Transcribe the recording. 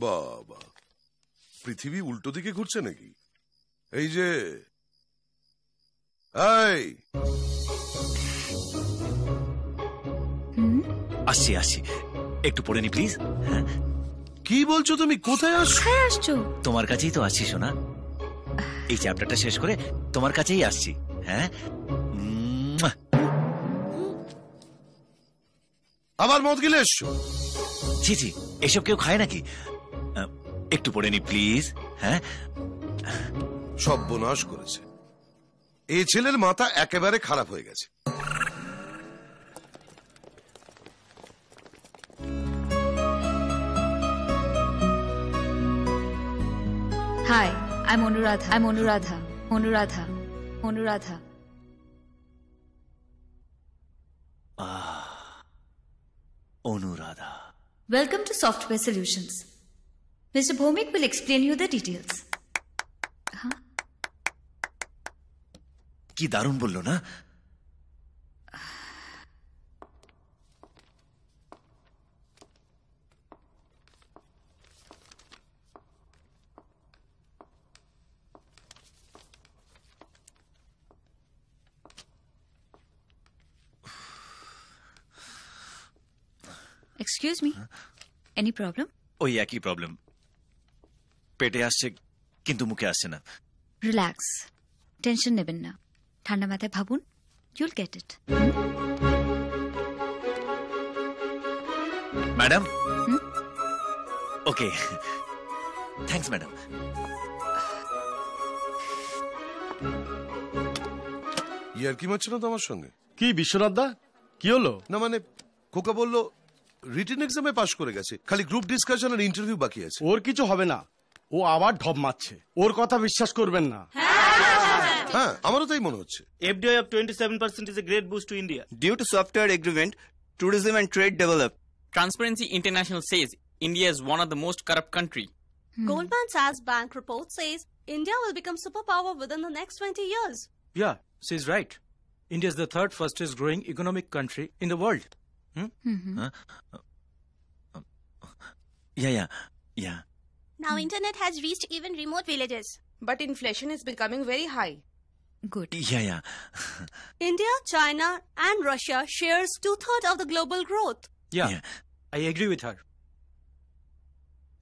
বাবা, পৃথিবী উল্টো দিকে ঘুরছে নাকি? এই যে আসছি আসছি, একটু পড়ে নি প্লিজ। কি বলছো তুমি? কোথায় আসছো? তোমার কাছেই তো আসছি সোনা, এই চ্যাপ্টারটা শেষ করে তোমার কাছেই আসছি। হ্যাঁ, আবার মদ গিলে এসছো? জি জি, এসব কেউ খায় নাকি? একটু পড়ে নি প্লিজ। হ্যাঁ, সর্বনাশ করেছে, এই ছেলের মাথা একেবারে খারাপ হয়ে গেছে। Hi, I'm Anuradha. Anuradha. Welcome to Software Solutions. Mr. Bhomik will explain you the details. কি দারুণ বললো না? Excuse me. Any problem? ওই একই প্রবলেম, পেটে আসছে কিন্তু মুখে আসছে না। Relax. Tension নেবেন না, ঠান্ডা মাথায় ভাবুন, you'll get it. Madam, okay, thanks madam. ইয়ার কি মারছে না তোমার সঙ্গে? কি বিশ্বনাথ দা, কি হলো? না মানে খোকা বললো রিটেন এক্সামে পাশ করে গেছে, খালি গ্রুপ ডিসকাশন আর ইন্টারভিউ বাকি আছে। ওর কিছু হবে না, ও আবার ঢপ মারছে, ওর কথা বিশ্বাস করবেন না। হ্যাঁ, আমারও তাই মনে হচ্ছে। FDI of 27% is a great boost to India. Due to software agreement, tourism and trade develop. Transparency International says India is one of the most corrupt country. Goldman Sachs Bank report says India will become superpower within the next 20 years. Yeah, she's right. India is the third fastest growing economic country in the world. Yeah. Now internet has reached even remote villages. But inflation is becoming very high. Good. Yeah. India, China and Russia shares 2/3 of the global growth. Yeah, I agree with her.